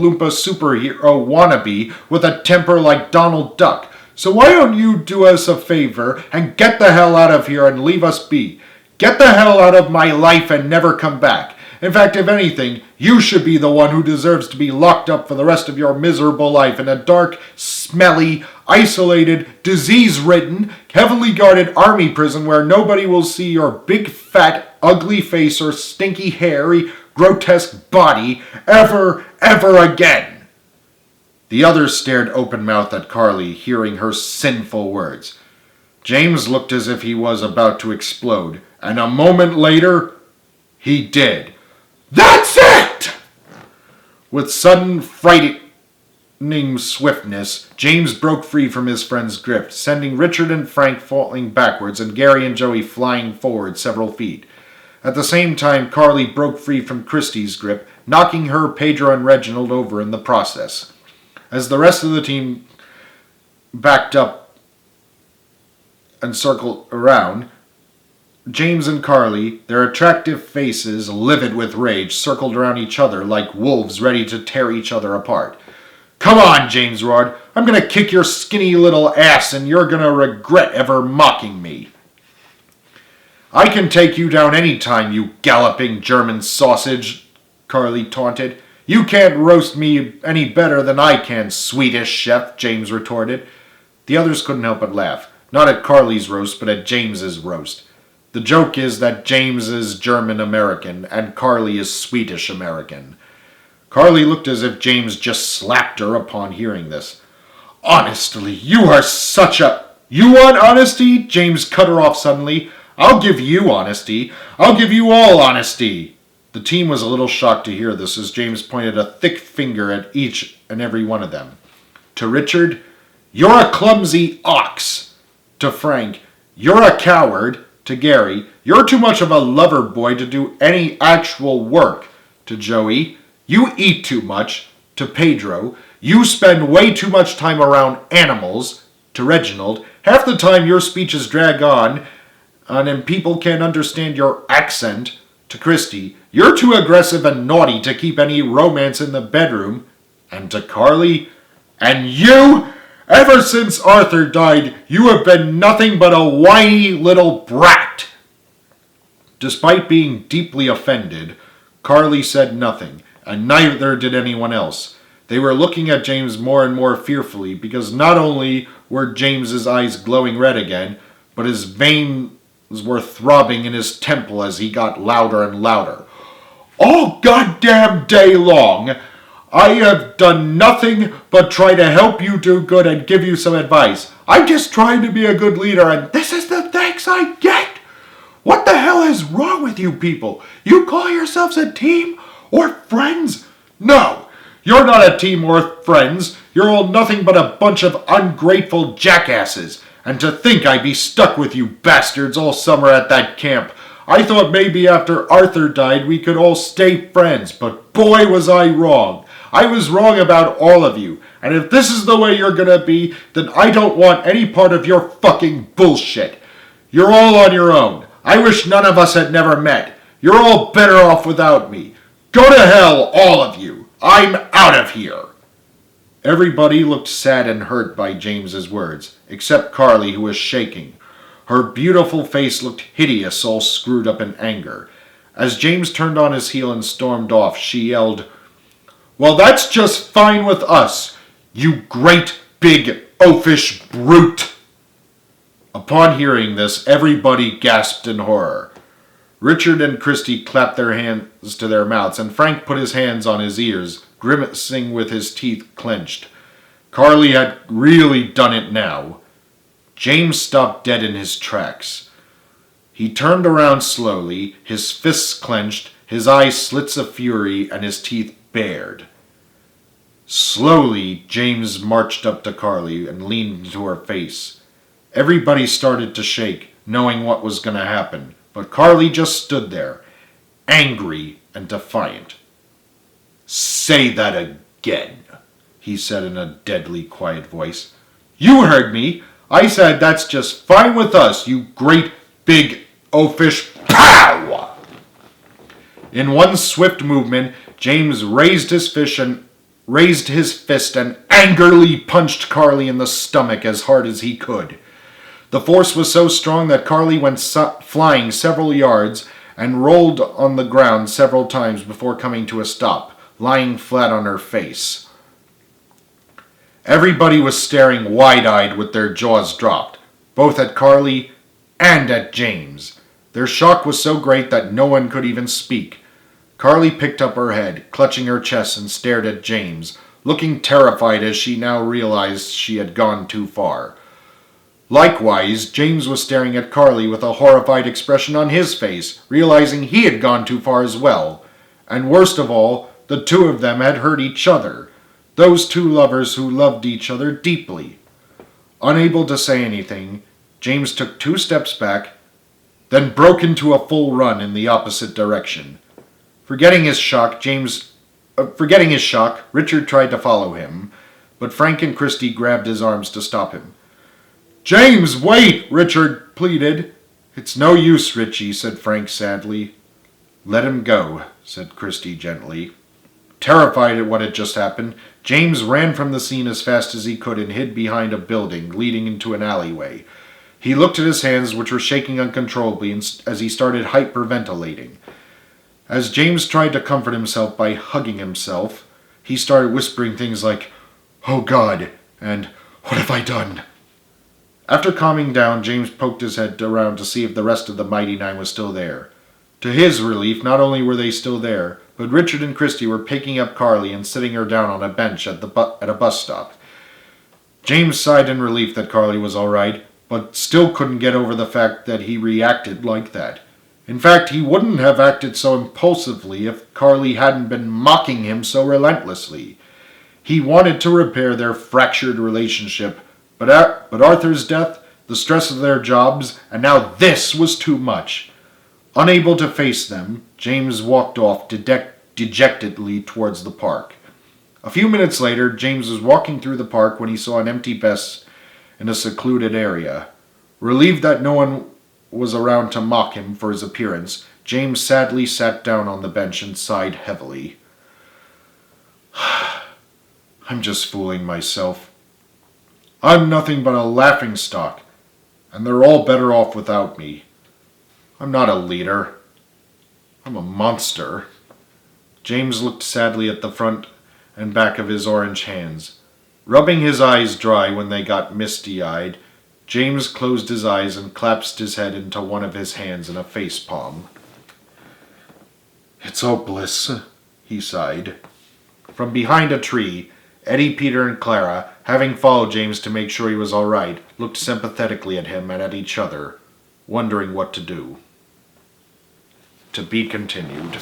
Loompa superhero wannabe with a temper like Donald Duck. So why don't you do us a favor and get the hell out of here and leave us be? Get the hell out of my life and never come back. In fact, if anything, you should be the one who deserves to be locked up for the rest of your miserable life in a dark, smelly, isolated, disease-ridden, heavily guarded army prison where nobody will see your big, fat, ugly face or stinky, hairy, grotesque body ever again. The others stared open-mouthed at Carly, hearing her sinful words. James looked as if he was about to explode, and a moment later, he did. That's it! With sudden, frightening swiftness, James broke free from his friend's grip, sending Richard and Frank falling backwards and Gary and Joey flying forward several feet. At the same time, Carly broke free from Christie's grip, knocking her, Pedro, and Reginald over in the process. As the rest of the team backed up and circled around, James and Carly, their attractive faces livid with rage, circled around each other like wolves ready to tear each other apart. Come on, James roared. I'm going to kick your skinny little ass and you're going to regret ever mocking me. I can take you down any time, you galloping German sausage, Carly taunted. You can't roast me any better than I can, Swedish chef, James retorted. The others couldn't help but laugh, not at Carly's roast, but at James's roast. The joke is that James is German-American and Carly is Swedish-American. Carly looked as if James just slapped her upon hearing this. Honestly, you are such a... You want honesty? James cut her off suddenly. I'll give you honesty. I'll give you all honesty. The team was a little shocked to hear this as James pointed a thick finger at each and every one of them. To Richard, you're a clumsy ox. To Frank, you're a coward. To Gary, you're too much of a lover boy to do any actual work. To Joey, you eat too much. To Pedro, you spend way too much time around animals. To Reginald, half the time your speeches drag on and people can't understand your accent. To Christy, you're too aggressive and naughty to keep any romance in the bedroom. And to Carly, and you... Ever since Arthur died, you have been nothing but a whiny little brat. Despite being deeply offended, Carly said nothing, and neither did anyone else. They were looking at James more and more fearfully because not only were James's eyes glowing red again, but his veins were throbbing in his temple as he got louder and louder. All goddamn day long, I have done nothing but try to help you do good and give you some advice. I'm just trying to be a good leader, and this is the thanks I get. What the hell is wrong with you people? You call yourselves a team or friends? No, you're not a team or friends. You're all nothing but a bunch of ungrateful jackasses. And to think I'd be stuck with you bastards all summer at that camp. I thought maybe after Arthur died we could all stay friends, but boy was I wrong. I was wrong about all of you, and if this is the way you're gonna be, then I don't want any part of your fucking bullshit. You're all on your own. I wish none of us had never met. You're all better off without me. Go to hell, all of you. I'm out of here. Everybody looked sad and hurt by James's words, except Carly, who was shaking. Her beautiful face looked hideous, all screwed up in anger. As James turned on his heel and stormed off, she yelled, Well, that's just fine with us, you great big oafish brute. Upon hearing this, everybody gasped in horror. Richard and Christy clapped their hands to their mouths, and Frank put his hands on his ears, grimacing with his teeth clenched. Carly had really done it now. James stopped dead in his tracks. He turned around slowly, his fists clenched, his eyes slits of fury, and his teeth bared. Slowly, James marched up to Carly and leaned into her face. Everybody started to shake, knowing what was going to happen, but Carly just stood there, angry and defiant. Say that again, he said in a deadly quiet voice. You heard me. I said that's just fine with us, you great big oafish pow! In one swift movement, James raised his fist and raised his fist and angrily punched Carly in the stomach as hard as he could. The force was so strong that Carly went flying several yards and rolled on the ground several times before coming to a stop, lying flat on her face. Everybody was staring wide-eyed with their jaws dropped, both at Carly and at James. Their shock was so great that no one could even speak. Carly picked up her head, clutching her chest, and stared at James, looking terrified as she now realized she had gone too far. Likewise, James was staring at Carly with a horrified expression on his face, realizing he had gone too far as well. And worst of all, the two of them had hurt each other. Those two lovers who loved each other deeply. Unable to say anything, James took 2 steps back, then broke into a full run in the opposite direction. Forgetting his shock, Richard tried to follow him, but Frank and Christy grabbed his arms to stop him. "James, wait!" Richard pleaded. "It's no use, Richie," said Frank sadly. "Let him go," said Christy gently. Terrified at what had just happened, James ran from the scene as fast as he could and hid behind a building leading into an alleyway. He looked at his hands, which were shaking uncontrollably as he started hyperventilating. As James tried to comfort himself by hugging himself, he started whispering things like, "Oh God," and "What have I done?" After calming down, James poked his head around to see if the rest of the Mighty Nine was still there. To his relief, not only were they still there, but Richard and Christy were picking up Carly and sitting her down on a bench at a bus stop. James sighed in relief that Carly was all right, but still couldn't get over the fact that he reacted like that. In fact, he wouldn't have acted so impulsively if Carly hadn't been mocking him so relentlessly. He wanted to repair their fractured relationship, but Arthur's death, the stress of their jobs, and now this was too much. Unable to face them, James walked off dejectedly towards the park. A few minutes later, James was walking through the park when he saw an empty bus in a secluded area. Relieved that no one was around to mock him for his appearance, James sadly sat down on the bench and sighed heavily. "I'm just fooling myself. I'm nothing but a laughingstock, and they're all better off without me. I'm not a leader. I'm a monster." James looked sadly at the front and back of his orange hands. Rubbing his eyes dry when they got misty-eyed, James closed his eyes and clasped his head into one of his hands in a facepalm. "It's hopeless," he sighed. From behind a tree, Eddie, Peter, and Clara, having followed James to make sure he was all right, looked sympathetically at him and at each other, wondering what to do. To be continued.